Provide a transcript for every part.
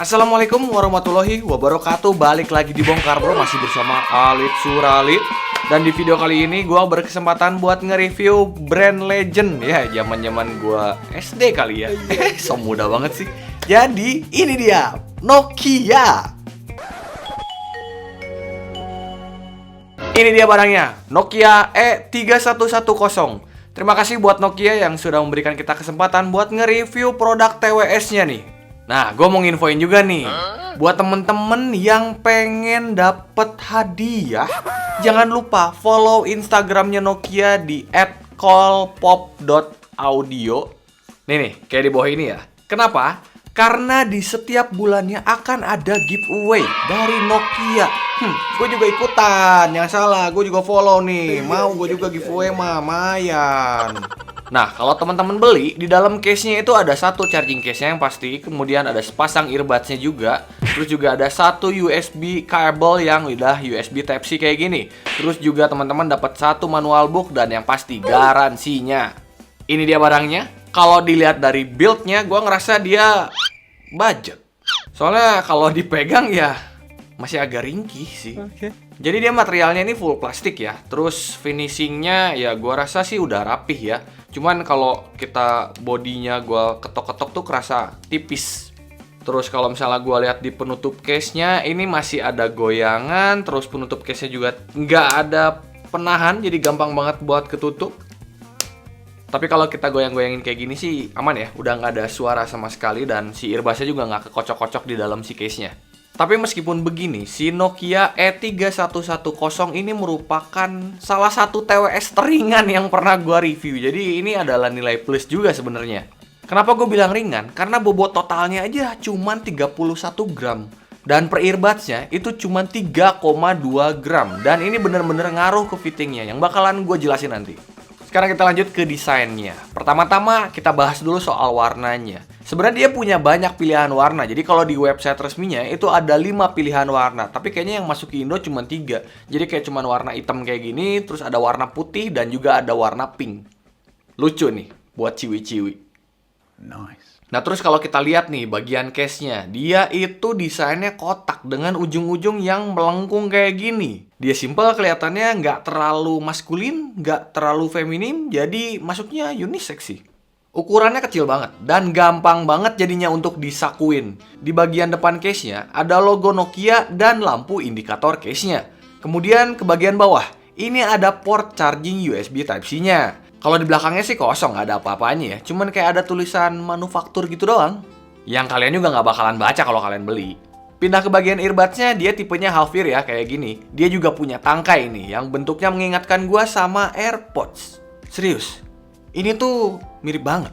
Assalamualaikum warahmatullahi wabarakatuh. Balik lagi di Bongkar Bro, masih bersama Alit Suralit. Dan di video kali ini gue berkesempatan buat nge-review brand legend. Ya, zaman-zaman gue SD kali ya. So muda banget sih. Jadi ini dia, Nokia. Ini dia barangnya, Nokia E3110. Terima kasih buat Nokia yang sudah memberikan kita kesempatan buat nge-review produk TWS-nya nih. Nah, gue mau nginfoin juga nih, buat temen-temen yang pengen dapet hadiah, jangan lupa follow Instagramnya Nokia di @callpop.audio. Nih, kayak di bawah ini ya. Kenapa? Karena di setiap bulannya akan ada giveaway dari Nokia. Gue juga ikutan, jangan salah, gue juga follow nih. Mau gue juga giveaway mah, lumayan. Nah, kalau teman-teman beli, di dalam case-nya itu ada satu charging case-nya yang pasti, kemudian ada sepasang earbuds-nya juga, terus juga ada satu USB kabel yang udah USB Type-C kayak gini. Terus juga teman-teman dapat satu manual book dan yang pasti garansinya. Ini dia barangnya. Kalau dilihat dari build-nya, gue ngerasa dia budget. Soalnya kalau dipegang ya masih agak ringkih sih. Jadi dia materialnya ini full plastik ya. Terus finishingnya ya gua rasa sih udah rapih ya. Cuman kalau kita bodinya gua ketok-ketok tuh kerasa tipis. Terus kalau misalnya gua lihat di penutup case-nya ini masih ada goyangan. Terus penutup case-nya juga nggak ada penahan, jadi gampang banget buat ketutup. Tapi kalau kita goyang-goyangin kayak gini sih aman ya. Udah nggak ada suara sama sekali dan si earbuds-nya juga nggak kekocok-kocok di dalam si case-nya. Tapi meskipun begini, si Nokia E3110 ini merupakan salah satu TWS teringan yang pernah gue review. Jadi ini adalah nilai plus juga sebenarnya. Kenapa gue bilang ringan? Karena bobot totalnya aja cuma 31 gram. Dan per earbuds-nya itu cuma 3,2 gram. Dan ini bener-bener ngaruh ke fittingnya, yang bakalan gue jelasin nanti. Sekarang kita lanjut ke desainnya. Pertama-tama kita bahas dulu soal warnanya. Sebenarnya dia punya banyak pilihan warna. Jadi kalau di website resminya itu ada 5 pilihan warna. Tapi kayaknya yang masuk ke Indo cuma 3. Jadi kayak cuma warna hitam kayak gini, terus ada warna putih dan juga ada warna pink. Lucu nih buat ciwi-ciwi. Nice. Nah terus kalau kita lihat nih bagian case-nya, dia itu desainnya kotak dengan ujung-ujung yang melengkung kayak gini. Dia simple kelihatannya, nggak terlalu maskulin, nggak terlalu feminim, jadi masuknya unisex sih. Ukurannya kecil banget dan gampang banget jadinya untuk disakuin. Di bagian depan case-nya ada logo Nokia dan lampu indikator case-nya. Kemudian ke bagian bawah, ini ada port charging USB Type-C-nya. Kalau di belakangnya sih kosong, nggak ada apa-apanya ya. Cuman kayak ada tulisan manufaktur gitu doang. Yang kalian juga nggak bakalan baca kalau kalian beli. Pindah ke bagian earbuds-nya, dia tipenya half ear ya, kayak gini. Dia juga punya tangkai nih, yang bentuknya mengingatkan gua sama AirPods. Serius, ini tuh mirip banget.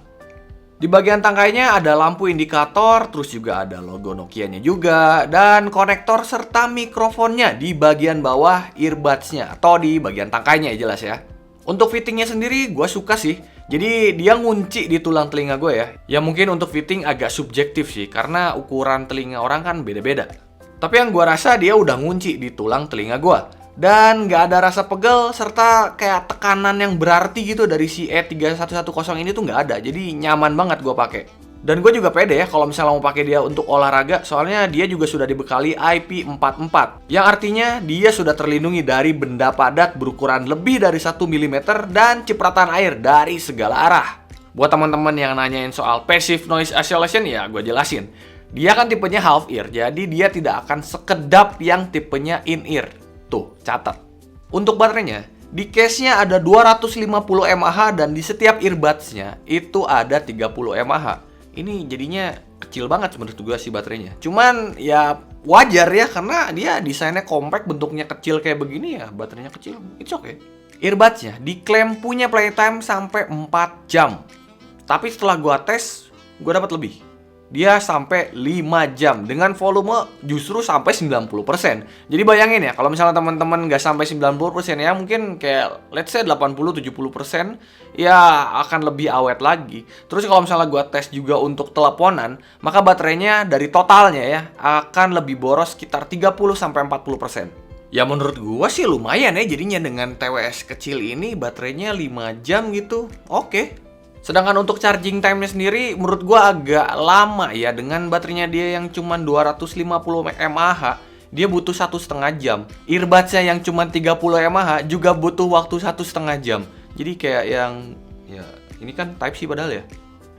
Di bagian tangkainya ada lampu indikator, terus juga ada logo Nokia-nya juga, dan konektor serta mikrofonnya di bagian bawah earbuds-nya, atau di bagian tangkainya ya jelas ya. Untuk fittingnya sendiri gue suka sih. Jadi dia ngunci di tulang telinga gue ya. Ya mungkin untuk fitting agak subjektif sih, karena ukuran telinga orang kan beda-beda. Tapi yang gue rasa dia udah ngunci di tulang telinga gue. Dan gak ada rasa pegel serta kayak tekanan yang berarti gitu dari si E3110 ini tuh gak ada. Jadi nyaman banget gue pakai. Dan gue juga pede ya kalau misalnya mau pakai dia untuk olahraga, soalnya dia juga sudah dibekali IP44, yang artinya dia sudah terlindungi dari benda padat berukuran lebih dari 1 mm dan cipratan air dari segala arah. Buat teman-teman yang nanyain soal passive noise isolation ya gue jelasin. Dia kan tipenya half ear, jadi dia tidak akan sekedap yang tipenya in ear. Tuh, catat. Untuk baterainya, di case-nya ada 250 mAh dan di setiap earbuds-nya itu ada 30 mAh. Ini jadinya kecil banget menurut gue sih baterainya. Cuman ya wajar ya, karena dia desainnya compact, bentuknya kecil kayak begini ya, baterainya kecil, it's okay. Earbuds-nya diklaim punya playtime sampai 4 jam. Tapi setelah gue tes, gue dapat lebih. Dia sampai 5 jam dengan volume justru sampai 90%. Jadi bayangin ya, kalau misalnya teman-teman nggak sampai 90% ya, mungkin kayak let's say 80-70% ya akan lebih awet lagi. Terus kalau misalnya gua tes juga untuk teleponan, maka baterainya dari totalnya ya akan lebih boros sekitar 30-40%. Ya menurut gua sih lumayan ya jadinya dengan TWS kecil ini baterainya 5 jam gitu. Oke. Sedangkan untuk charging time-nya sendiri menurut gua agak lama ya, dengan baterainya dia yang cuma 250 mAh, dia butuh 1,5 jam. Earbuds-nya yang cuma 30 mAh juga butuh waktu 1,5 jam. Jadi kayak yang ya ini kan Type C padahal ya.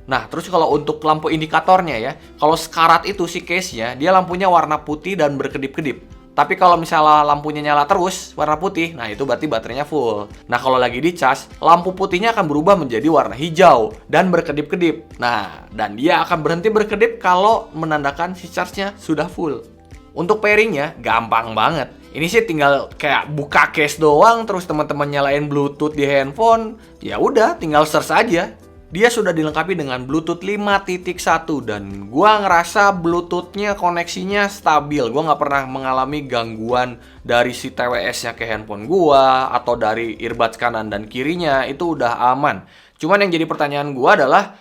Nah, terus kalau untuk lampu indikatornya ya, kalau sekarat itu si case-nya, dia lampunya warna putih dan berkedip-kedip. Tapi kalau misalnya lampunya nyala terus, warna putih, nah itu berarti baterainya full. Nah, kalau lagi dicas, lampu putihnya akan berubah menjadi warna hijau dan berkedip-kedip. Nah, dan dia akan berhenti berkedip kalau menandakan si charge-nya sudah full. Untuk pairingnya, gampang banget. Ini sih tinggal kayak buka case doang, terus teman-teman nyalain Bluetooth di handphone, ya udah tinggal search aja. Dia sudah dilengkapi dengan Bluetooth 5.1 dan gua ngerasa Bluetooth-nya koneksinya stabil. Gua nggak pernah mengalami gangguan dari si TWS-nya ke handphone gua atau dari earbuds kanan dan kirinya, itu udah aman. Cuman yang jadi pertanyaan gua adalah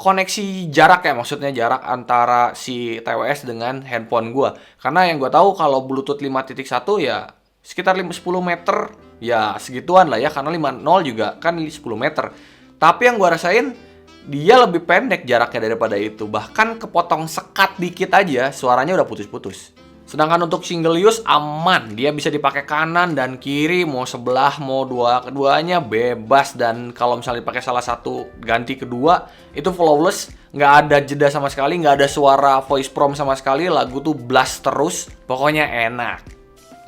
koneksi jarak ya, maksudnya jarak antara si TWS dengan handphone gua. Karena yang gua tahu kalau Bluetooth 5.1 ya sekitar 10 meter, ya segituan lah ya, karena 5.0 juga kan 10 meter. Tapi yang gue rasain, dia lebih pendek jaraknya daripada itu. Bahkan kepotong sekat dikit aja, suaranya udah putus-putus. Sedangkan untuk single use aman. Dia bisa dipakai kanan dan kiri, mau sebelah, mau keduanya bebas. Dan kalau misalnya dipakai salah satu, ganti kedua, itu flawless. Nggak ada jeda sama sekali, nggak ada suara voice prompt sama sekali. Lagu tuh blast terus, pokoknya enak.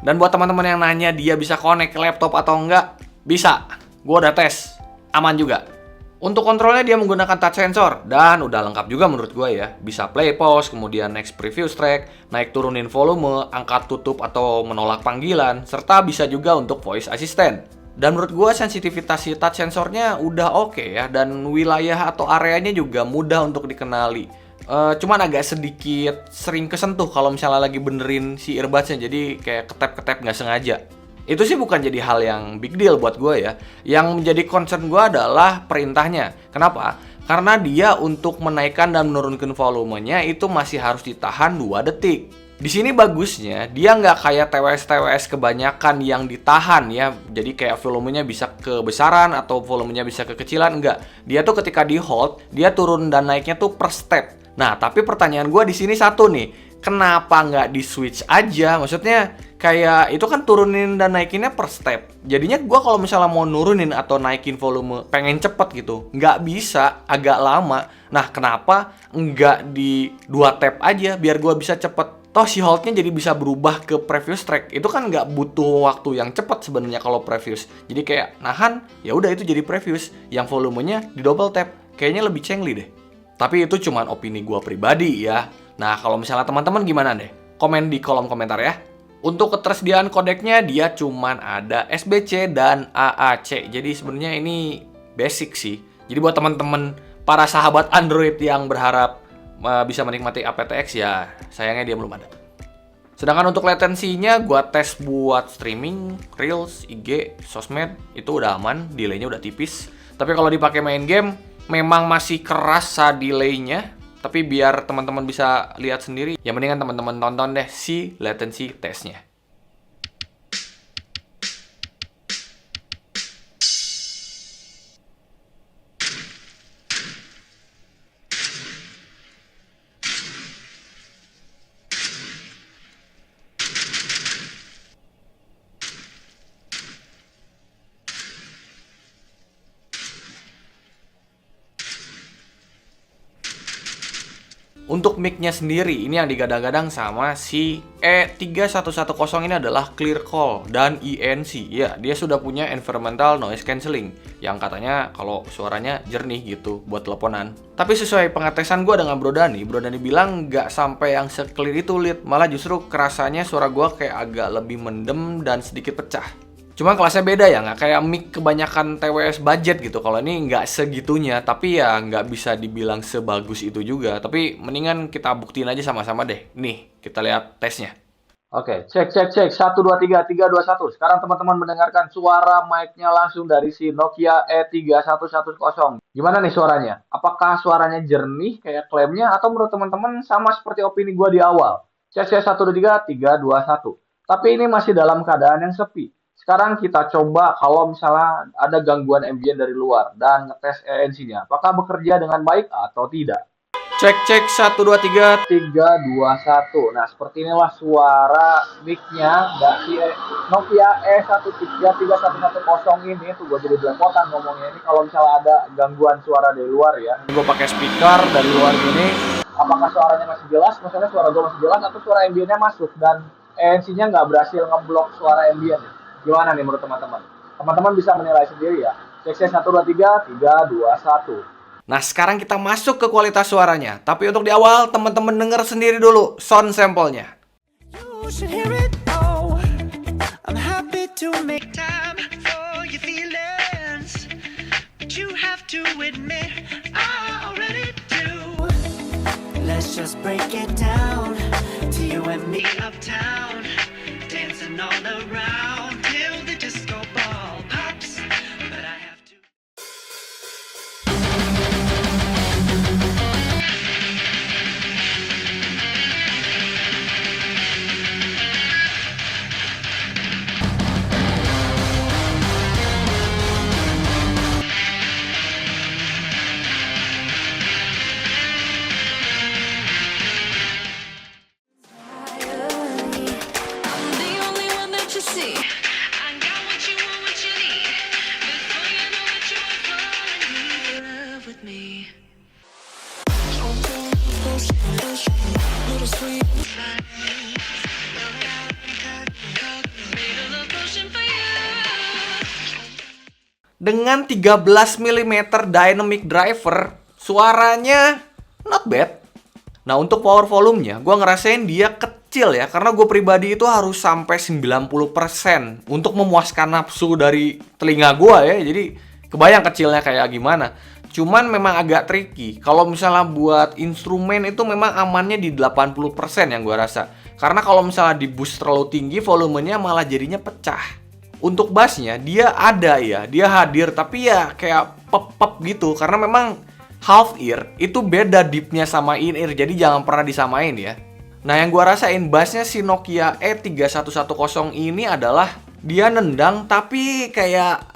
Dan buat teman-teman yang nanya dia bisa connect ke laptop atau enggak, bisa. Gue udah tes, aman juga. Untuk kontrolnya dia menggunakan touch sensor dan udah lengkap juga menurut gue ya. Bisa play pause, kemudian next preview track, naik turunin volume, angkat tutup atau menolak panggilan, serta bisa juga untuk voice assistant. Dan menurut gue sensitivitas si touch sensornya udah oke ya, dan wilayah atau areanya juga mudah untuk dikenali. Cuman agak sedikit sering kesentuh kalau misalnya lagi benerin si earbudsnya, jadi kayak ketep-ketep nggak sengaja. Itu sih bukan jadi hal yang big deal buat gue ya. Yang menjadi concern gue adalah perintahnya. Kenapa? Karena dia untuk menaikkan dan menurunkan volumenya itu masih harus ditahan 2 detik. Di sini bagusnya dia nggak kayak TWS-TWS kebanyakan yang ditahan ya. Jadi kayak volumenya bisa kebesaran atau volumenya bisa kekecilan, enggak. Dia tuh ketika di hold, dia turun dan naiknya tuh per step. Nah, tapi pertanyaan gue di sini satu nih. Kenapa nggak di switch aja? Maksudnya kayak itu kan turunin dan naikinnya per step. Jadinya gue kalau misalnya mau nurunin atau naikin volume pengen cepet gitu, nggak bisa, agak lama. Nah, kenapa nggak di 2 tap aja biar gue bisa cepet? Toh si holdnya jadi bisa berubah ke previous track. Itu kan nggak butuh waktu yang cepat sebenarnya kalau previous. Jadi kayak nahan, ya udah itu jadi previous. Yang volumenya di double tap. Kayaknya lebih cengli deh. Tapi itu cuman opini gue pribadi ya. Nah, kalau misalnya teman-teman gimana deh? Komen di kolom komentar ya. Untuk ketersediaan kodeknya dia cuman ada SBC dan AAC. Jadi sebenarnya ini basic sih. Jadi buat teman-teman para sahabat Android yang berharap bisa menikmati aptX ya, sayangnya dia belum ada. Sedangkan untuk latensinya gua tes buat streaming, Reels, IG, sosmed itu udah aman, delaynya udah tipis. Tapi kalau dipakai main game memang masih kerasa delaynya. Tapi biar teman-teman bisa lihat sendiri, ya mendingan teman-teman tonton deh si latency testnya. Untuk mic-nya sendiri, ini yang digadang-gadang sama si E3110 ini adalah clear call dan ENC. Ya, dia sudah punya environmental noise cancelling yang katanya kalau suaranya jernih gitu buat teleponan. Tapi sesuai pengetesan gue dengan Bro Dani bilang nggak sampai yang se-clear itu, Lid. Malah justru kerasanya suara gue kayak agak lebih mendem dan sedikit pecah. Cuma kelasnya beda ya, nggak kayak mic kebanyakan TWS budget gitu. Kalau ini nggak segitunya, tapi ya nggak bisa dibilang sebagus itu juga. Tapi mendingan kita buktiin aja sama-sama deh. Nih, kita lihat tesnya. Oke, cek. 1, 2, 3, 3, 2, 1. Sekarang teman-teman mendengarkan suara mic-nya langsung dari si Nokia E3110. Gimana nih suaranya? Apakah suaranya jernih kayak klaimnya? Atau menurut teman-teman sama seperti opini gue di awal? Cek 1, 2, 3, 3, 2, 1. Tapi ini masih dalam keadaan yang sepi. Sekarang kita coba kalau misalnya ada gangguan ambient dari luar dan ngetes ANC-nya, apakah bekerja dengan baik atau tidak. Cek cek 1 2 3. 3, 2, 1. Nah, seperti inilah suara mic-nya dari Nokia E133110 ini. Tuh gue jadi belepotan ngomongnya ini kalau misalnya ada gangguan suara dari luar ya. Gue pakai speaker dari luar gini. Apakah suaranya masih jelas? Maksudnya suara gue masih jelas atau suara ambientnya masuk dan ANC-nya nggak berhasil ngeblok suara ambient? Gimana nih menurut teman-teman? Teman-teman bisa menilai sendiri ya. Cek 1, 2, 3, 3, 2, 1. Nah, sekarang kita masuk ke kualitas suaranya. Tapi untuk di awal, teman-teman denger sendiri dulu sound sampelnya. You should hear it all. I'm happy to make time for your feelings, but you have to admit I already do. Let's just break it down to you and me uptown, dancing all around till the disco ball pops. But I have to. I'm the only one that you see. I got what you want, what you need. Before you know it, you are falling in love with me. Made a love potion for you. Dengan 13 mm dynamic driver, suaranya not bad. Nah, untuk power volumenya, gue ngerasain dia kecil ya. Karena gue pribadi itu harus sampai 90% untuk memuaskan nafsu dari telinga gue ya. Jadi, kebayang kecilnya kayak gimana. Cuman memang agak tricky. Kalau misalnya buat instrumen itu memang amannya di 80% yang gue rasa. Karena kalau misalnya di boost terlalu tinggi, volumenya malah jadinya pecah. Untuk bassnya, dia ada ya. Dia hadir, tapi ya kayak pop-pop gitu. Karena memang half ear itu beda deepnya sama in ear, jadi jangan pernah disamain ya. Nah, yang gua rasain bassnya si Nokia E3110 ini adalah dia nendang tapi kayak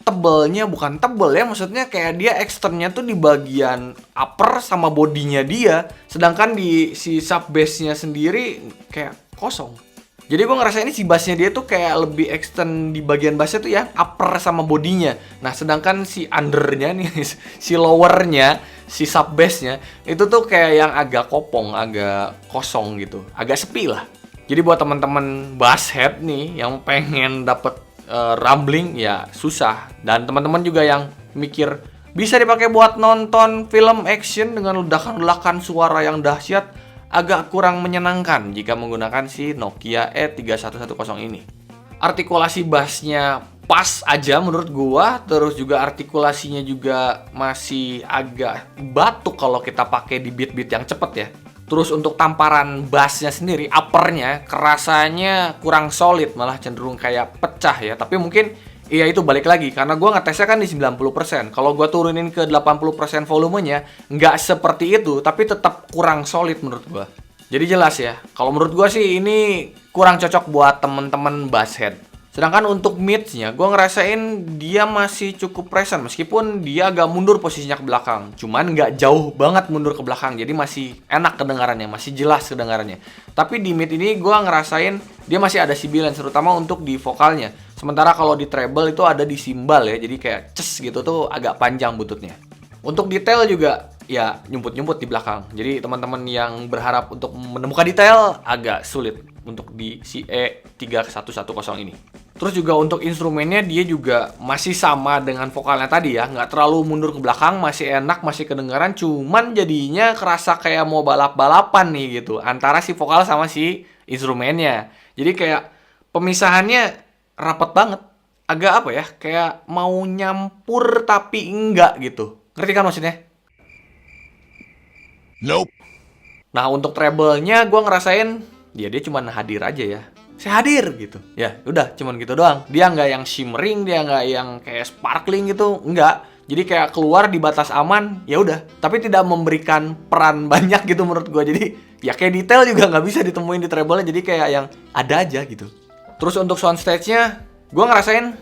tebelnya bukan tebel ya, maksudnya kayak dia externnya tuh di bagian upper sama bodinya dia, sedangkan di si sub bassnya sendiri kayak kosong. Jadi gue ngerasa ini si bassnya dia tuh kayak lebih extend di bagian bassnya tuh ya upper sama bodinya. Nah, sedangkan si undernya nih, si lowernya, si sub bassnya itu tuh kayak yang agak kopong, agak kosong gitu, agak sepi lah. Jadi buat teman-teman bass head nih yang pengen dapet rumbling ya susah. Dan teman-teman juga yang mikir bisa dipakai buat nonton film action dengan ledakan-ledakan suara yang dahsyat, agak kurang menyenangkan jika menggunakan si Nokia E3110 ini. Artikulasi bassnya pas aja menurut gua, terus juga artikulasinya juga masih agak batuk kalau kita pakai di beat-beat yang cepet ya. Terus untuk tamparan bassnya sendiri, uppernya kerasanya kurang solid, malah cenderung kayak pecah ya. Tapi mungkin iya itu balik lagi, karena gue ngetesnya kan di 90%. Kalau gue turunin ke 80% volumenya, nggak seperti itu, tapi tetap kurang solid menurut gue. Jadi jelas ya, kalau menurut gue sih ini kurang cocok buat temen-temen bass head. Sedangkan untuk mids-nya, gue ngerasain dia masih cukup present, meskipun dia agak mundur posisinya ke belakang. Cuman nggak jauh banget mundur ke belakang, jadi masih enak kedengarannya, masih jelas kedengarannya. Tapi di mid ini gue ngerasain dia masih ada sibilan, terutama untuk di vokalnya. Sementara kalau di treble itu ada di simbal ya, jadi kayak ces gitu tuh agak panjang bututnya. Untuk detail juga ya nyumput-nyumput di belakang. Jadi teman-teman yang berharap untuk menemukan detail agak sulit untuk di si E3110 ini. Terus juga untuk instrumennya dia juga masih sama dengan vokalnya tadi ya, nggak terlalu mundur ke belakang, masih enak, masih kedengaran, cuman jadinya kerasa kayak mau balap-balapan nih gitu antara si vokal sama si instrumennya. Jadi kayak pemisahannya rapet banget, agak apa ya, kayak mau nyampur tapi enggak gitu. Ngerti kan maksudnya? Nope. Nah, untuk treble-nya gue ngerasain dia cuman hadir aja ya. Saya hadir gitu. Ya, udah cuman gitu doang. Dia nggak yang shimmering, dia nggak yang kayak sparkling gitu, enggak. Jadi kayak keluar di batas aman, ya udah. Tapi tidak memberikan peran banyak gitu menurut gue. Jadi ya kayak detail juga nggak bisa ditemuin di treble-nya. Jadi kayak yang ada aja gitu. Terus untuk soundstage-nya Gue ngerasain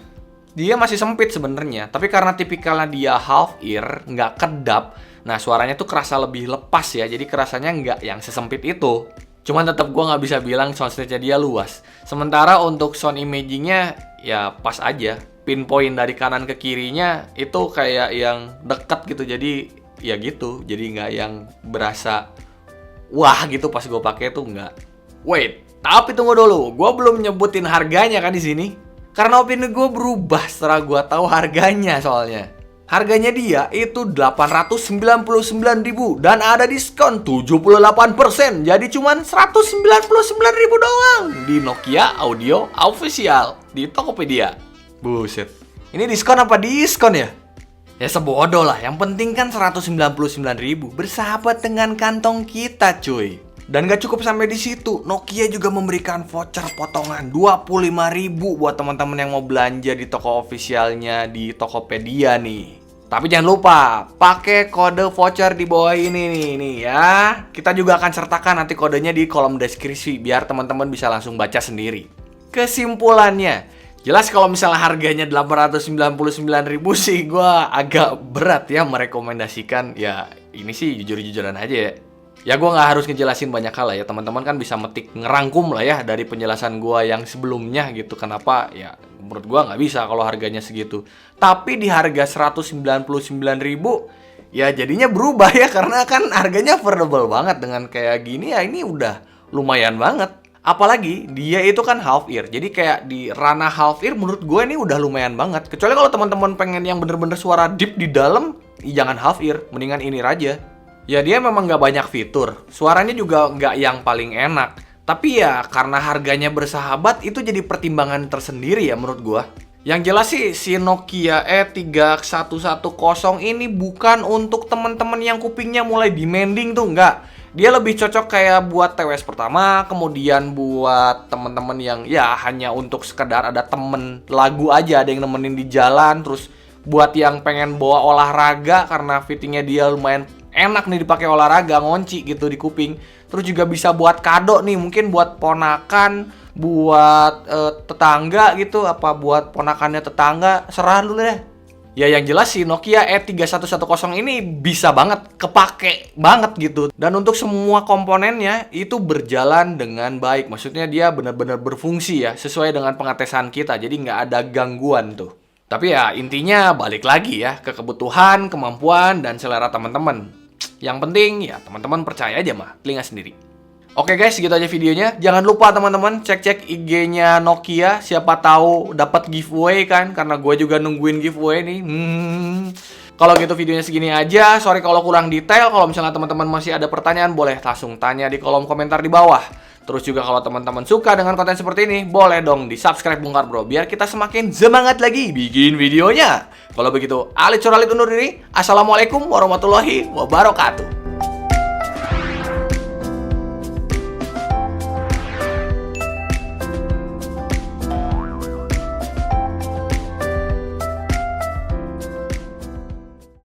dia masih sempit sebenarnya, tapi karena tipikalnya dia half ear, nggak kedap, nah suaranya tuh kerasa lebih lepas ya, jadi kerasanya nggak yang sesempit itu. Cuman tetap gue nggak bisa bilang soundstage-nya dia luas. Sementara untuk sound imaging-nya ya pas aja. Pinpoint dari kanan ke kirinya itu kayak yang dekat gitu. Jadi ya gitu. Jadi nggak yang berasa wah gitu pas gue pakai tuh nggak. Wait, tapi tunggu dulu. Gue belum nyebutin harganya kan di sini. Karena opini gue berubah setelah gue tahu harganya soalnya. Harganya dia itu 899.000 dan ada diskon 78%. Jadi cuman 199.000 doang di Nokia Audio Official di Tokopedia. Buset. Ini diskon apa diskon ya? Ya sebodoh lah. Yang penting kan 199.000 bersahabat dengan kantong kita, cuy. Dan gak cukup sampai di situ, Nokia juga memberikan voucher potongan 25.000 buat teman-teman yang mau belanja di toko officialnya di Tokopedia nih. Tapi jangan lupa, pakai kode voucher di bawah ini nih ya. Kita juga akan sertakan nanti kodenya di kolom deskripsi biar teman-teman bisa langsung baca sendiri. Kesimpulannya, jelas kalau misalnya harganya 899.000 sih gue agak berat ya merekomendasikan. Ya ini sih jujur-jujuran aja ya. Ya gue nggak harus ngejelasin banyak hal lah ya, teman-teman kan bisa metik ngerangkum lah ya dari penjelasan gue yang sebelumnya gitu. Kenapa ya menurut gue nggak bisa kalau harganya segitu. Tapi di harga 199.000 ya jadinya berubah ya, karena kan harganya affordable banget dengan kayak gini ya, ini udah lumayan banget. Apalagi dia itu kan half ear, jadi kayak di ranah half ear menurut gue ini udah lumayan banget. Kecuali kalau teman-teman pengen yang bener-bener suara deep di dalam, jangan half ear, mendingan ini aja. Ya dia memang nggak banyak fitur, suaranya juga nggak yang paling enak. Tapi ya karena harganya bersahabat itu jadi pertimbangan tersendiri ya menurut gua. Yang jelas sih si Nokia E3110 ini bukan untuk teman-teman yang kupingnya mulai demanding tuh, nggak. Dia lebih cocok kayak buat TWS pertama, kemudian buat teman-teman yang ya hanya untuk sekedar ada temen lagu aja, ada yang nemenin di jalan, terus buat yang pengen bawa olahraga karena fittingnya dia lumayan enak nih dipakai olahraga, ngonci gitu di kuping. Terus juga bisa buat kado nih, mungkin buat ponakan, buat tetangga gitu, apa buat ponakannya tetangga, serah dulu deh. Ya yang jelas sih Nokia E3110 ini bisa banget, kepake banget gitu. Dan untuk semua komponennya itu berjalan dengan baik. Maksudnya dia benar-benar berfungsi ya, sesuai dengan pengetesan kita. Jadi nggak ada gangguan tuh. Tapi ya intinya balik lagi ya ke kebutuhan, kemampuan, dan selera teman-teman. Yang penting ya teman-teman percaya aja mah telinga sendiri. Oke guys, segitu aja videonya. Jangan lupa teman-teman cek-cek IG-nya Nokia. Siapa tahu dapat giveaway kan, karena gue juga nungguin giveaway nih. Kalau gitu videonya segini aja. Sorry kalau kurang detail. Kalau misalnya teman-teman masih ada pertanyaan, boleh langsung tanya di kolom komentar di bawah. Terus juga kalau teman-teman suka dengan konten seperti ini, boleh dong di subscribe Bongkar Bro, biar kita semakin semangat lagi bikin videonya. Kalau begitu, Alit Coralit undur diri. Assalamualaikum warahmatullahi wabarakatuh.